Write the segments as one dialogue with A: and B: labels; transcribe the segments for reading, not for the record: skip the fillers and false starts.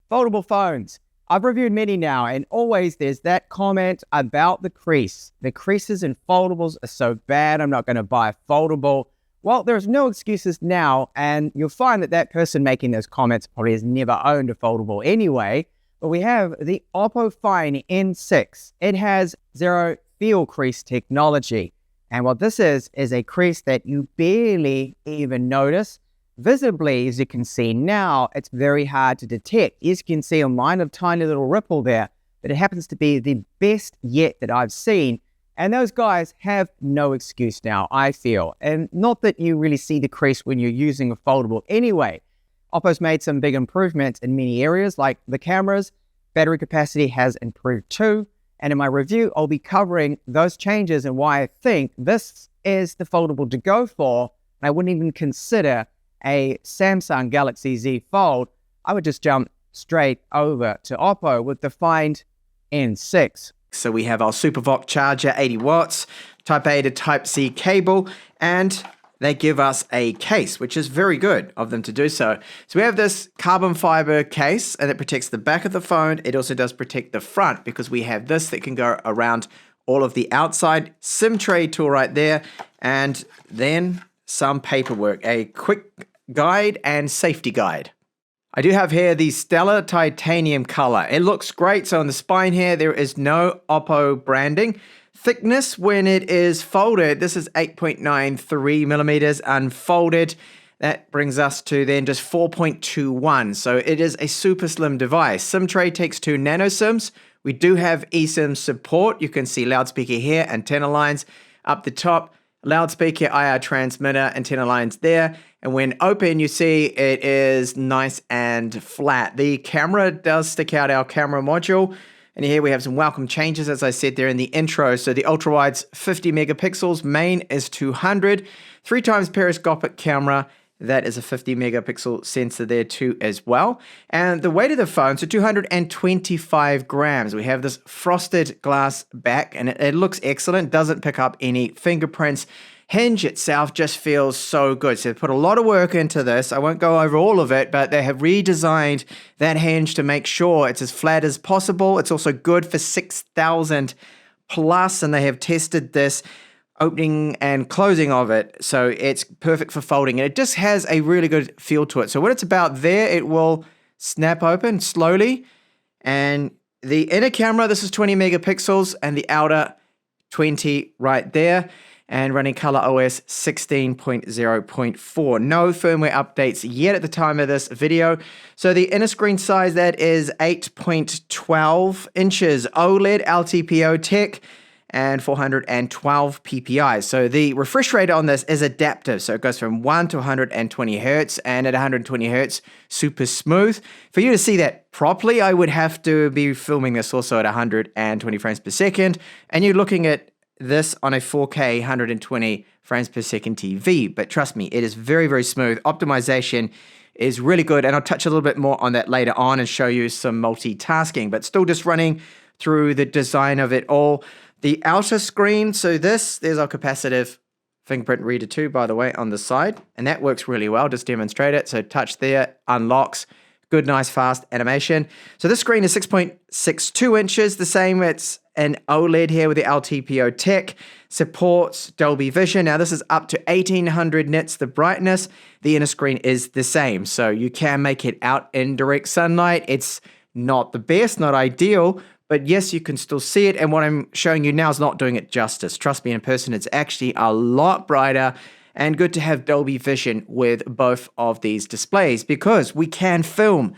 A: Foldable phones. I've reviewed many now, and always there's that comment about the crease. The creases in foldables are so bad, I'm not going to buy a foldable. Well, there's no excuses now, and you'll find that that person making those comments probably has never owned a foldable anyway. But we have the Oppo Find N6. It has zero field crease technology. And what this is a crease that you barely even notice. Visibly, as you can see now, it's very hard to detect. As you can see, a minor tiny little ripple there, but it happens to be the best yet that I've seen. And those guys have no excuse now, I feel. And not that you really see the crease when you're using a foldable anyway. Oppo's made some big improvements in many areas, like the cameras. Battery capacity has improved too. And in my review, I'll be covering those changes and why I think this is the foldable to go for. And I wouldn't even consider a Samsung Galaxy Z Fold. I would just jump straight over to Oppo with the Find N6.
B: So we have our SuperVOC charger, 80 watts, Type A to Type C cable, and they give us a case, which is very good of them to do so. So we have this carbon fiber case, and it protects the back of the phone. It also does protect the front because we have this that can go around all of the outside. SIM tray tool right there, and then some paperwork, a quick guide and safety guide. I do have here the Stellar Titanium color. It looks great. So on the spine here, there is no Oppo branding. Thickness when it is folded, this is 8.93 millimeters unfolded. That brings us to then just 4.21. So it is a super slim device. SIM tray takes 2 nano SIMs. We do have eSIM support. You can see loudspeaker here, antenna lines up the top. Loudspeaker, IR transmitter, antenna lines there. And when open, you see it is nice and flat. The camera does stick out, our camera module. And here we have some welcome changes, as I said there in the intro. So the ultra-wide's 50 megapixels, main is 200, 3 times periscopic camera. That is a 50 megapixel sensor there too as well. And the weight of the phone, so 225 grams. We have this frosted glass back, and it looks excellent. Doesn't pick up any fingerprints. Hinge itself just feels so good. So they put a lot of work into this. I won't go over all of it, but they have redesigned that hinge to make sure it's as flat as possible. It's also good for 6,000 plus, and they have tested this opening and closing of it, so it's perfect for folding, and it just has a really good feel to it. So when it's about there, it will snap open slowly, and the inner camera, this is 20 megapixels, and the outer 20 right there, and running ColorOS 16.0.4. No firmware updates yet at the time of this video. So the inner screen size, that is 8.12 inches, OLED LTPO tech, and 412 ppi. So the refresh rate on this is adaptive. So it goes from 1 to 120 hertz, and at 120 hertz, super smooth. For you to see that properly, I would have to be filming this also at 120 frames per second. And you're looking at this on a 4K 120 frames per second TV. But trust me, it is very, very smooth. Optimization is really good. And I'll touch a little bit more on that later on and show you some multitasking, but still just running through the design of it all. The outer screen, so there's our capacitive fingerprint reader too, by the way, on the side. And that works really well, just demonstrate it. So touch there, unlocks, good, nice, fast animation. So this screen is 6.62 inches, the same, it's an OLED here with the LTPO tech, supports Dolby Vision. Now this is up to 1800 nits, the brightness. The inner screen is the same, so you can make it out in direct sunlight. It's not the best, not ideal, but yes, you can still see it, and what I'm showing you now is not doing it justice. Trust me, in person, it's actually a lot brighter, and good to have Dolby Vision with both of these displays because we can film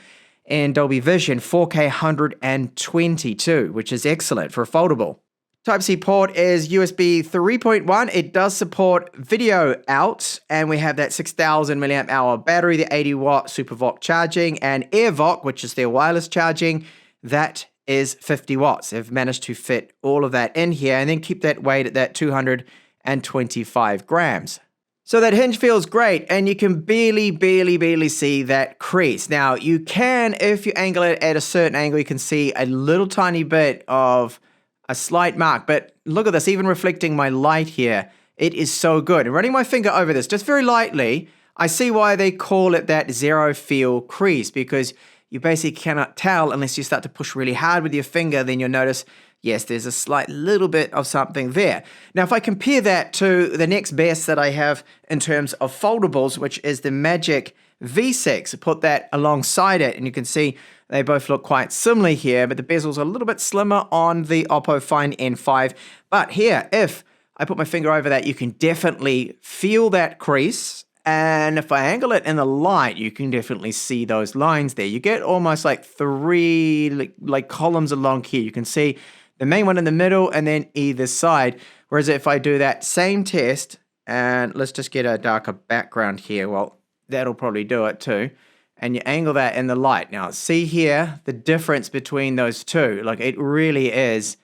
B: in Dolby Vision 4K 122, which is excellent for a foldable. Type-C port is USB 3.1. It does support video out, and we have that 6,000 milliamp hour battery, the 80 watt SuperVOC charging, and AirVOC, which is their wireless charging, that is 50 watts. They've managed to fit all of that in here and then keep that weight at that 225 grams. So that hinge feels great, and you can barely see that crease. Now, you can, if you angle it at a certain angle, you can see a little tiny bit of a slight mark, but look at this, even reflecting my light here, it is so good. And running my finger over this just very lightly, I see why they call it that zero feel crease, because you basically cannot tell unless you start to push really hard with your finger. Then you'll notice, yes, there's a slight little bit of something there. Now, if I compare that to the next best that I have in terms of foldables, which is the Magic V6, put that alongside it, and you can see they both look quite similar here, but the bezel's a little bit slimmer on the Oppo Find N5. But here, if I put my finger over that, you can definitely feel that crease. And if I angle it in the light, you can definitely see those lines there. You get almost like three like columns along here. You can see the main one in the middle and then either side. Whereas if I do that same test, and let's just get a darker background here. Well, that'll probably do it too. And you angle that in the light. Now, see here the difference between those two. Like, it really is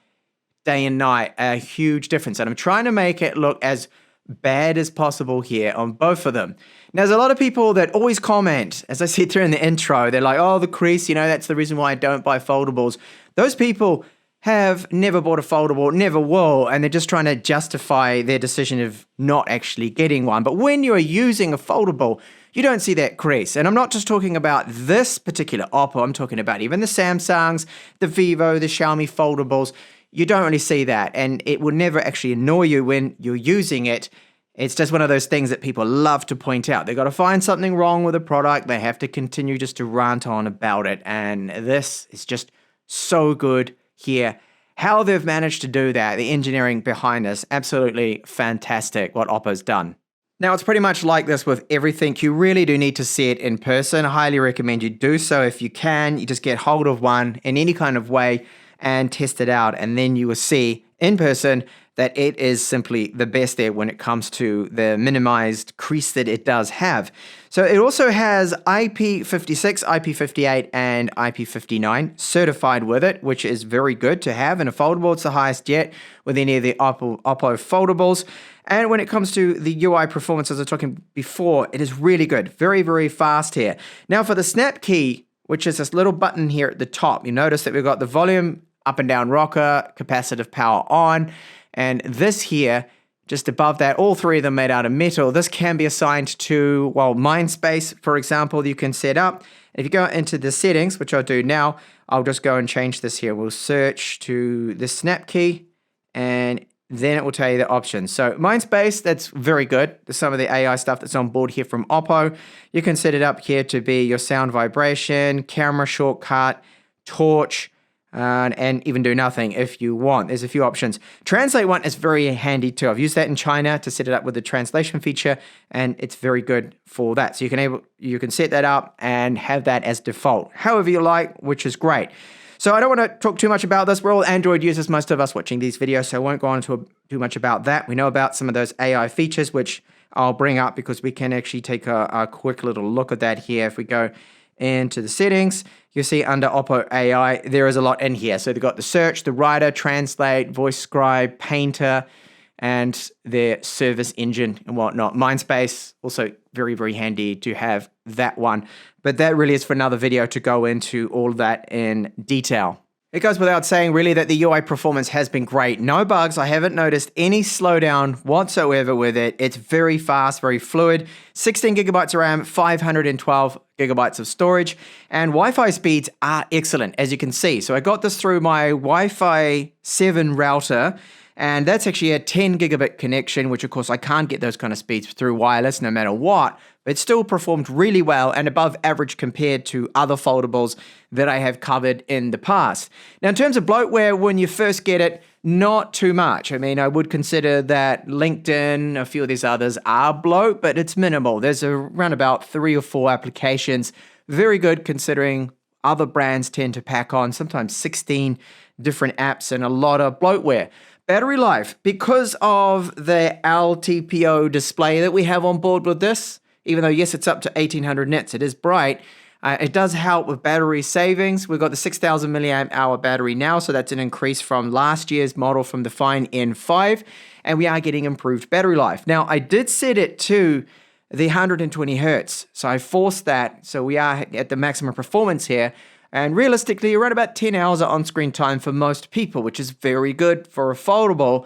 B: day and night, a huge difference. And I'm trying to make it look as bad as possible here on both of them. Now, there's a lot of people that always comment, as I said through in the intro, they're like, oh, the crease, that's the reason why I don't buy foldables. Those people have never bought a foldable, never will, and they're just trying to justify their decision of not actually getting one. But when you're using a foldable, you don't see that crease. And I'm not just talking about this particular Oppo, I'm talking about even the Samsungs, the Vivo, the Xiaomi foldables. You don't really see that, and it will never actually annoy you when you're using it. It's just one of those things that people love to point out. They've got to find something wrong with a product. They have to continue just to rant on about it, and this is just so good here. How they've managed to do that, the engineering behind this, absolutely fantastic what Oppo's done. Now, it's pretty much like this with everything. You really do need to see it in person. I highly recommend you do so if you can. You just get hold of one in any kind of way and test it out, and then you will see in person that it is simply the best there when it comes to the minimized crease that it does have. So it also has IP56, IP58, and IP59 certified with it, which is very good to have in a foldable. It's the highest yet with any of the Oppo foldables. And when it comes to the UI performance, as I was talking before, it is really good. Very, very fast here. Now for the snap key, which is this little button here at the top, you notice that we've got the volume up and down rocker, capacitive power on, and this here, just above that, all three of them made out of metal. This can be assigned to, well, mind space, for example, you can set up. If you go into the settings, which I'll do now, I'll just go and change this here. We'll search to the snap key, and then it will tell you the options. So mind space, that's very good. There's some of the AI stuff that's on board here from Oppo. You can set it up here to be your sound vibration, camera shortcut, torch, and even do nothing if you want. There's a few options. Translate one is very handy too. I've used that in China to set it up with the translation feature, and it's very good for that. So you can set that up and have that as default, however you like, which is great. So I don't want to talk too much about this. We're all Android users, most of us watching these videos, so I won't go on to too much about that. We know about some of those AI features, which I'll bring up because we can actually take a quick little look at that here. If we go into the settings, you see under Oppo AI, there is a lot in here. So they've got the search, the writer, translate, voice scribe, painter, and their service engine and whatnot. Mindspace, also very, very handy to have that one. But that really is for another video to go into all that in detail. It goes without saying, really, that the UI performance has been great. No bugs. I haven't noticed any slowdown whatsoever with it. It's very fast, very fluid. 16 gigabytes of RAM, 512 gigabytes of storage, and Wi-Fi speeds are excellent, as you can see. So I got this through my Wi-Fi 7 router, and that's actually a 10 gigabit connection, which of course I can't get those kind of speeds through wireless no matter what, but it still performed really well and above average compared to other foldables that I have covered in the past. Now, in terms of bloatware, when you first get it, not too much. I mean, I would consider that LinkedIn, a few of these others are bloat, but it's minimal. There's around about 3 or 4 applications. Very good considering other brands tend to pack on sometimes 16 different apps and a lot of bloatware. Battery life, because of the LTPO display that we have on board with this, even though, yes, it's up to 1800 nits, it is bright, it does help with battery savings. We've got the 6,000 milliamp hour battery now, so that's an increase from last year's model from the Find N5, and we are getting improved battery life. Now, I did set it to the 120 hertz, so I forced that, so we are at the maximum performance here, and realistically, around about 10 hours of on-screen time for most people, which is very good for a foldable.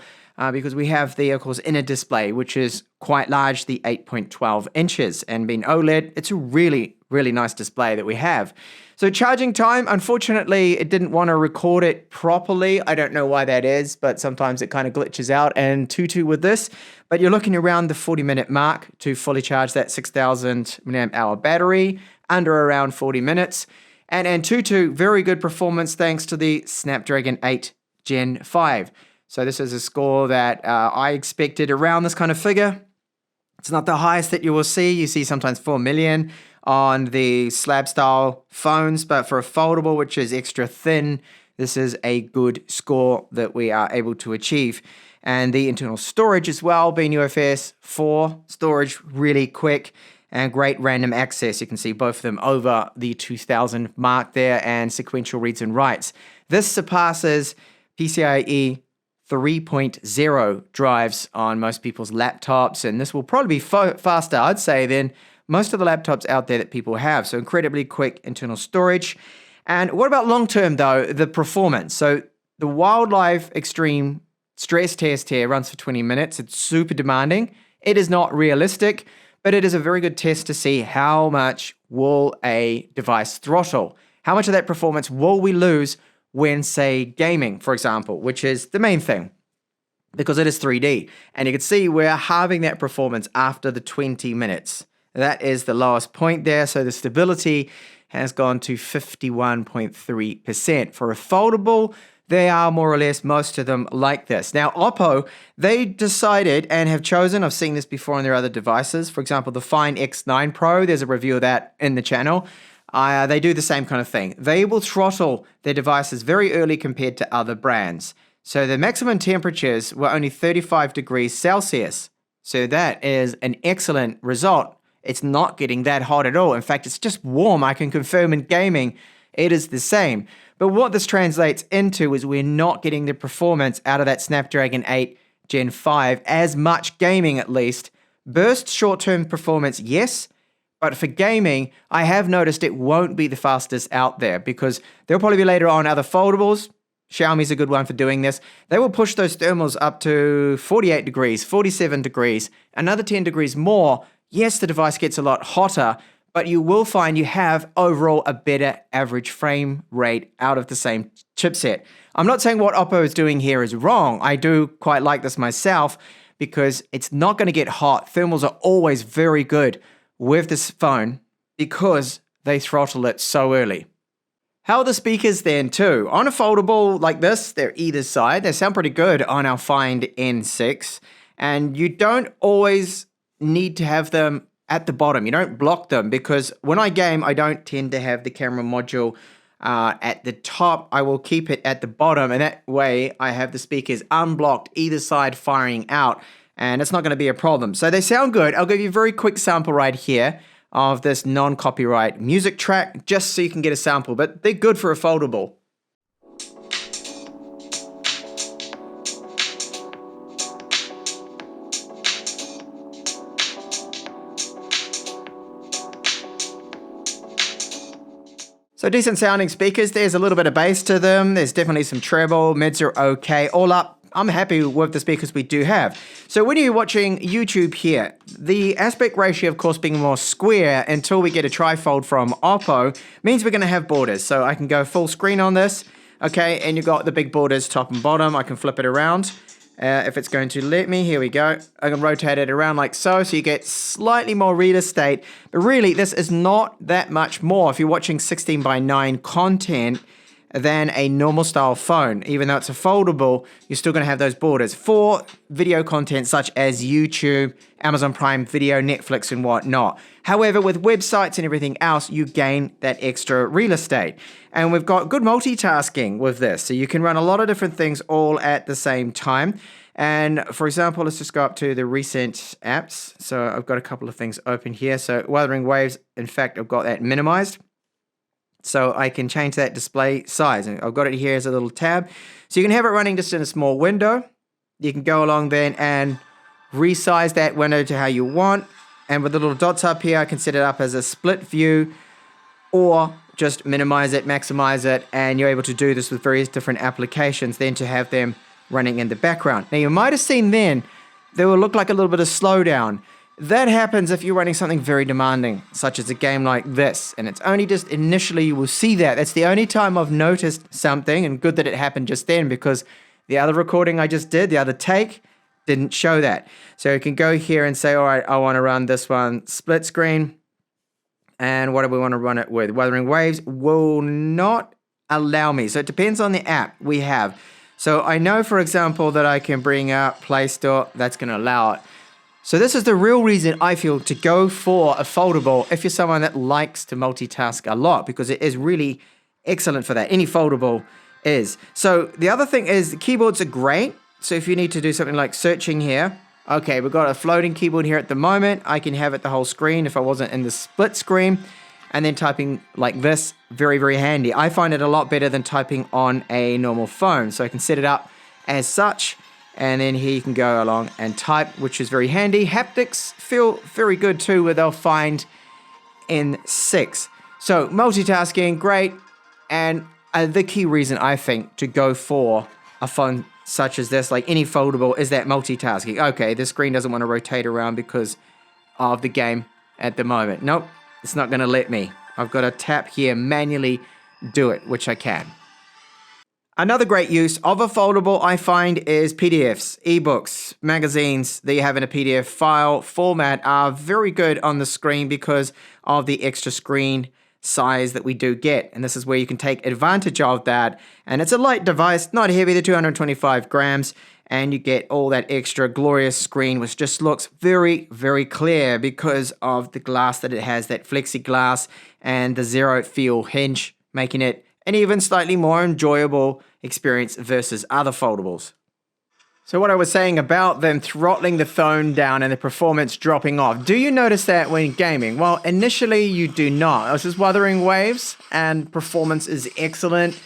B: because we have the, of course, inner display, which is quite large, the 8.12 inches. And being OLED, it's a really, really nice display that we have. So charging time, unfortunately, it didn't want to record it properly. I don't know why that is, but sometimes it kind of glitches out. And Tutu with this, but you're looking around the 40-minute mark to fully charge that 6,000 milliamp hour battery, under around 40 minutes. And Antutu, very good performance thanks to the Snapdragon 8 Gen 5. So this is a score that I expected around this kind of figure. It's not the highest that you will see. You see sometimes 4 million on the slab style phones, but for a foldable, which is extra thin, this is a good score that we are able to achieve. And the internal storage as well, being UFS 4 storage, really quick and great random access. You can see both of them over the 2000 mark there, and sequential reads and writes. This surpasses PCIe 3.0 drives on most people's laptops, and this will probably be faster, I'd say, than most of the laptops out there that people have. So incredibly quick internal storage. And what about long-term though, the performance? So the Wildlife Extreme stress test here runs for 20 minutes. It's super demanding. It is not realistic, but it is a very good test to see how much will a device throttle. How much of that performance will we lose when, say, gaming, for example, which is the main thing, because it is 3D. And you can see we're halving that performance after the 20 minutes. That is the lowest point there. So the stability has gone to 51.3%. For a foldable, they are more or less, most of them, like this. Now, Oppo, they decided and have chosen, I've seen this before on their other devices, for example, the Find X9 Pro, there's a review of that in the channel. They do the same kind of thing. They will throttle their devices very early compared to other brands. So the maximum temperatures were only 35 degrees Celsius. So that is an excellent result. It's not getting that hot at all. In fact, it's just warm. I can confirm in gaming, it is the same. But what this translates into is we're not getting the performance out of that Snapdragon 8 Gen 5, as much gaming at least. Burst short-term performance, yes, but for gaming, I have noticed it won't be the fastest out there, because there'll probably be later on other foldables. Xiaomi's a good one for doing this. They will push those thermals up to 48 degrees, 47 degrees, another 10 degrees more. Yes, the device gets a lot hotter, but you will find you have overall a better average frame rate out of the same chipset. I'm not saying what Oppo is doing here is wrong. I do quite like this myself because it's not going to get hot. Thermals are always very good with this phone because they throttle it so early. How are the speakers then too? On a foldable like this, they're either side. They sound pretty good on our Find N6, and you don't always need to have them at the bottom. You don't block them, because when I game, I don't tend to have the camera module at the top. I will keep it at the bottom, and that way I have the speakers unblocked either side firing out, and it's not going to be a problem. So they sound good. I'll give you a very quick sample right here of this non-copyright music track, just so you can get a sample, but they're good for a foldable. So decent sounding speakers. There's a little bit of bass to them. There's definitely some treble. Mids are okay. All up, I'm happy with the speakers we do have. So when you're watching YouTube here, the aspect ratio, of course, being more square until we get a trifold from Oppo, means we're going to have borders. So I can go full screen on this, okay, and you've got the big borders top and bottom. I can flip it around. If it's going to let me, here we go. I can rotate it around like so you get slightly more real estate. But really, this is not that much more if you're watching 16:9 content than a normal style phone. Even though it's a foldable, you're still going to have those borders for video content such as YouTube, Amazon Prime Video, Netflix, and whatnot. However, with websites and everything else, you gain that extra real estate. And we've got good multitasking with this. So you can run a lot of different things all at the same time. And for example, let's just go up to the recent apps. So I've got a couple of things open here. So Wuthering Waves, in fact, I've got that minimized. So I can change that display size. And I've got it here as a little tab. So you can have it running just in a small window. You can go along then and resize that window to how you want. And with the little dots up here, I can set it up as a split view or just minimize it, maximize it. And you're able to do this with various different applications then to have them running in the background. Now, you might have seen then, there will look like a little bit of slowdown. That happens if you're running something very demanding, such as a game like this. And it's only just initially you will see that. That's the only time I've noticed something, and good that it happened just then, because the other recording I just did, the other take, didn't show that. So you can go here and say, all right, I want to run this one split screen. And what do we want to run it with? Wuthering Waves will not allow me. So it depends on the app we have. So I know, for example, that I can bring up Play Store. That's going to allow it. So this is the real reason I feel to go for a foldable if you're someone that likes to multitask a lot, because it is really excellent for that. Any foldable is. So the other thing is the keyboards are great. So if you need to do something like searching here, okay, we've got a floating keyboard here at the moment. I can have it the whole screen if I wasn't in the split screen. And then typing like this, very, very handy. I find it a lot better than typing on a normal phone. So I can set it up as such. And then here you can go along and type, which is very handy. Haptics feel very good too with our Find N6. So multitasking, great. And the key reason I think to go for a phone such as this, like any foldable, is that multitasking. Okay, the screen doesn't want to rotate around because of the game at the moment. Nope, it's not going to let me. I've got to tap here, manually do it, which I can. Another great use of a foldable I find is PDFs, ebooks, magazines that you have in a PDF file format are very good on the screen because of the extra screen size that we do get. And this is where you can take advantage of that. And it's a light device, not heavy, the 225 grams. And you get all that extra glorious screen, which just looks very, very clear because of the glass that it has, that flexiglass and the zero feel hinge, making it an even slightly more enjoyable experience versus other foldables. So what I was saying about them throttling the phone down and the performance dropping off, do you notice that when gaming? Well, initially you do not. This is Wuthering Waves and performance is excellent.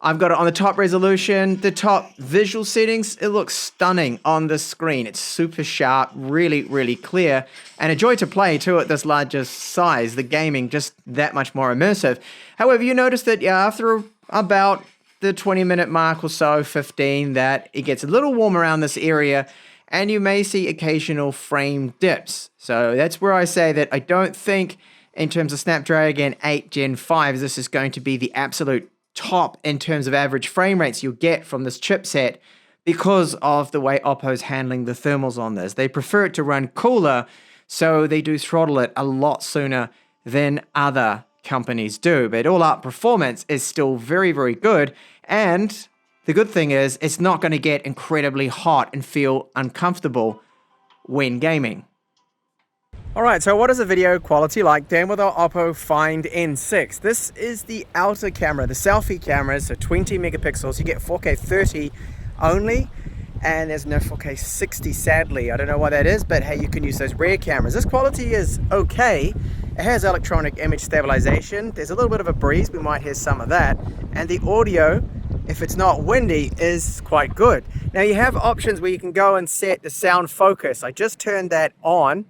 B: I've got it on the top resolution, the top visual settings. It looks stunning on the screen. It's super sharp, really, really clear, and a joy to play too at this larger size. The gaming just that much more immersive. However, you notice that after about the 20-minute mark or so, 15, that it gets a little warm around this area, and you may see occasional frame dips. So that's where I say that I don't think, in terms of Snapdragon 8 Gen 5, this is going to be the absolute top in terms of average frame rates you'll get from this chipset because of the way Oppo's handling the thermals on this. They prefer it to run cooler, so they do throttle it a lot sooner than other companies do. But all up, performance is still very, very good. And the good thing is it's not going to get incredibly hot and feel uncomfortable when gaming. Alright, so what is the video quality like then with our Oppo Find N6? This is the outer camera, the selfie camera, so 20 megapixels. You get 4K 30 only, and there's no 4K 60 sadly. I don't know why that is, but hey, you can use those rear cameras. This quality is okay. It has electronic image stabilization. There's a little bit of a breeze, we might hear some of that. And the audio, if it's not windy, is quite good. Now you have options where you can go and set the sound focus. I just turned that on,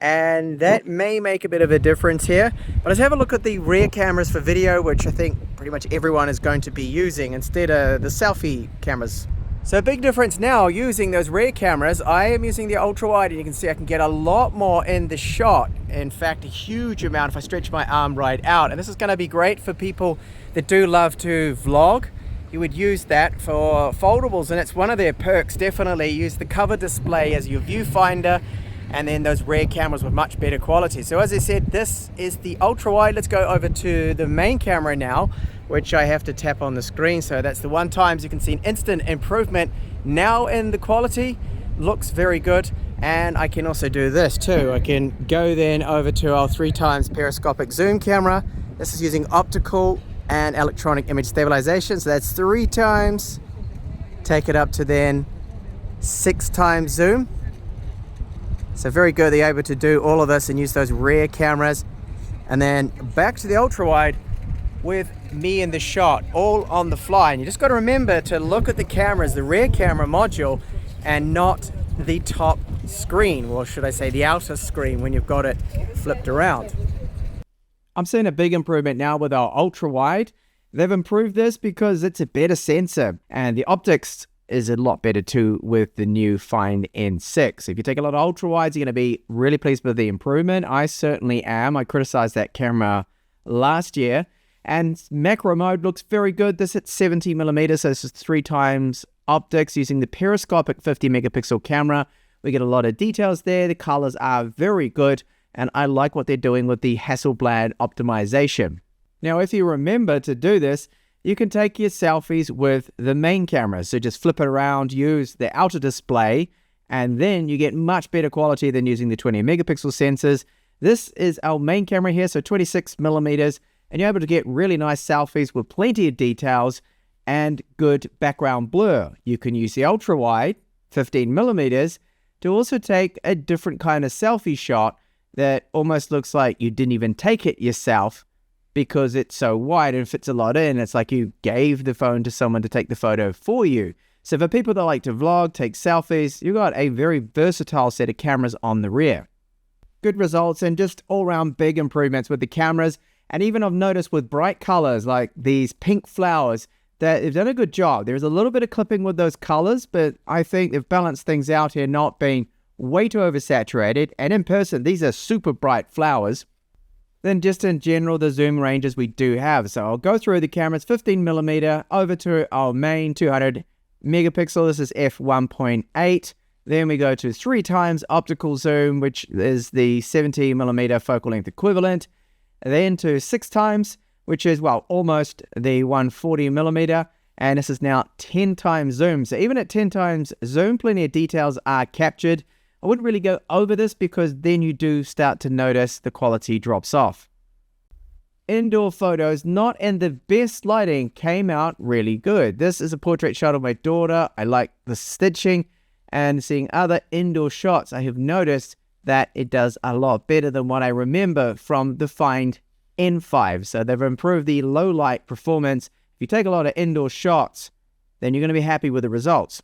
B: and that may make a bit of a difference here. But let's have a look at the rear cameras for video, which I think pretty much everyone is going to be using instead of the selfie cameras. So a big difference now using those rear cameras. I am using the ultra wide, and you can see I can get a lot more in the shot. In fact, a huge amount if I stretch my arm right out. And this is going to be great for people that do love to vlog. You would use that for foldables, and it's one of their perks. Definitely use the cover display as your viewfinder, and then those rear cameras with much better quality. So as I said, this is the ultra wide. Let's go over to the main camera now, which I have to tap on the screen. So that's the 1x. You can see an instant improvement now in the quality. Looks very good. And I can also do this too. I can go then over to our 3x periscopic zoom camera. This is using optical and electronic image stabilization. So that's 3x. Take it up to then 6x zoom. So very good, they're able to do all of this and use those rear cameras. And then back to the ultra wide with me in the shot, all on the fly. And you just got to remember to look at the cameras, the rear camera module, and not the top screen, or should I say the outer screen when you've got it flipped around. I'm seeing a big improvement now with our ultra wide. They've improved this because it's a better sensor, and the optics
A: is a lot better too with the new Find N6. If you take a lot of ultra wides, you're going to be really pleased with the improvement. I certainly am. I criticized that camera last year. And macro mode looks very good. This at 70 millimeters, so this is 3 times optics using the periscopic 50 megapixel camera. We get a lot of details there. The colors are very good, and I like what they're doing with the Hasselblad optimization. Now, if you remember to do this, you can take your selfies with the main camera. So just flip it around, use the outer display, and then you get much better quality than using the 20 megapixel sensors. This is our main camera here, so 26 millimeters. And you're able to get really nice selfies with plenty of details and good background blur. You can use the ultra wide, 15 millimeters, to also take a different kind of selfie shot that almost looks like you didn't even take it yourself because it's so wide and fits a lot in. It's like you gave the phone to someone to take the photo for you. So for people that like to vlog, take selfies, you've got a very versatile set of cameras on the rear. Good results and just all-around big improvements with the cameras. And even I've noticed with bright colors like these pink flowers that they've done a good job. There's a little bit of clipping with those colors, but I think they've balanced things out here, not being way too oversaturated. And in person, these are super bright flowers. Then just in general, the zoom ranges we do have. So I'll go through the cameras, 15 millimeter over to our main 200 megapixel. This is f1.8. Then we go to 3 times optical zoom, which is the 70 millimeter focal length equivalent. Then to 6 times, which is, well, almost the 140 millimeter. And this is now 10 times zoom. So even at 10 times zoom, plenty of details are captured. I wouldn't really go over this because then you do start to notice the quality drops off. Indoor photos, not in the best lighting, came out really good. This is a portrait shot of my daughter. I like the stitching, and seeing other indoor shots, I have noticed that it does a lot better than what I remember from the Find N5. So they've improved the low light performance. If you take a lot of indoor shots, then you're going to be happy with the results.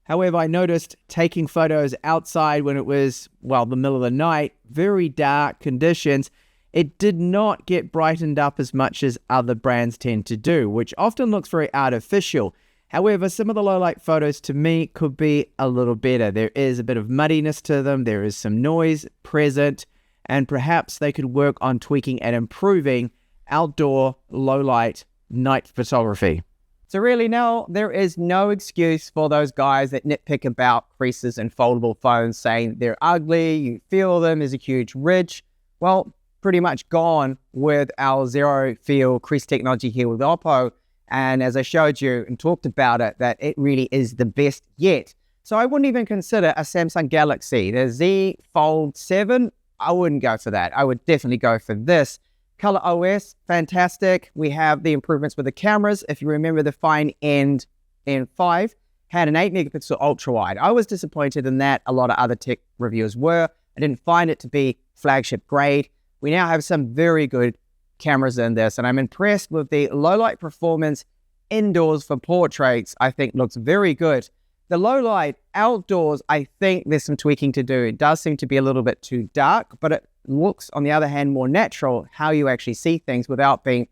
A: However, I noticed taking photos outside when it was, well, the middle of the night, very dark conditions, it did not get brightened up as much as other brands tend to do, which often looks very artificial. However, some of the low-light photos to me could be a little better. There is a bit of muddiness to them, there is some noise present, and perhaps they could work on tweaking and improving outdoor low-light night photography. So really now, there is no excuse for those guys that nitpick about creases and foldable phones, saying they're ugly, you feel them, there's a huge ridge. Well, pretty much gone with our zero feel crease technology here with Oppo. And as I showed you and talked about it, that it really is the best yet. So I wouldn't even consider a Samsung Galaxy. The Z Fold 7, I wouldn't go for that. I would definitely go for this. Color OS, fantastic. We have the improvements with the cameras. If you remember, the Find N5 had an 8 megapixel ultra wide. I was disappointed in that. A lot of other tech reviewers were. I didn't find it to be flagship grade. We now have some very good cameras in this, and I'm impressed with the low light performance indoors for portraits. I think looks very good. The low light outdoors, I think there's some tweaking to do. It does seem to be a little bit too dark, but it looks, on the other hand, more natural how you actually see things without being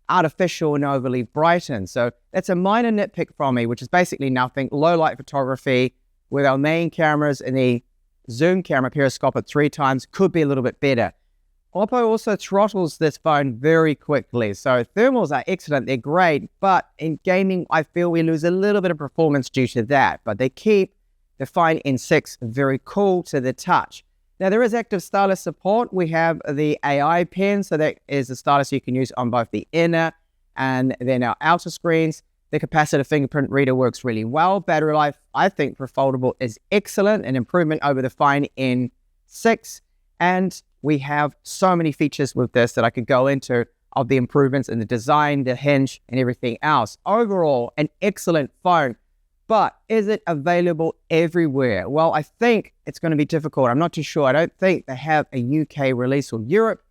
A: artificial and overly brightened. So that's a minor nitpick from me, which is basically nothing. Low light photography with our main cameras and the zoom camera periscopic 3 times could be a little bit better. Oppo also throttles this phone very quickly. So thermals are excellent, they're great, but in gaming, I feel we lose a little bit of performance due to that. But they keep the Find N6 very cool to the touch. Now, there is active stylus support. We have the AI pen, so that is a stylus you can use on both the inner and then our outer screens. The capacitive fingerprint reader works really well. Battery life, I think, for foldable is excellent, an improvement over the Find N6. And we have so many features with this that I could go into of the improvements in the design, the hinge, and everything else. Overall, an excellent phone. But is it available everywhere? Well, I think it's going to be difficult. I'm not too sure. I don't think they have a UK release or Europe.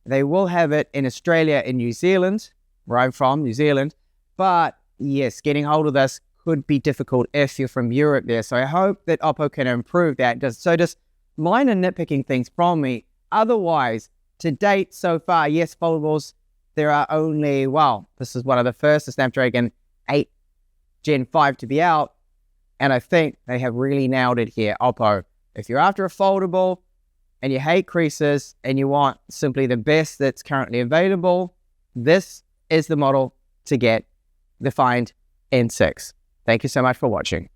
A: They will have it in Australia and New Zealand, where I'm from, New Zealand. But yes, getting hold of this could be difficult if you're from Europe there. So I hope that Oppo can improve that. Just minor nitpicking things from me. Otherwise, to date so far, yes, foldables, there are only, well, this is one of the first, the Snapdragon 8 Gen 5 to be out, and I think they have really nailed it here, Oppo. If you're after a foldable and you hate creases and you want simply the best that's currently available, this is the model to get, the Find N6. Thank you so much for watching.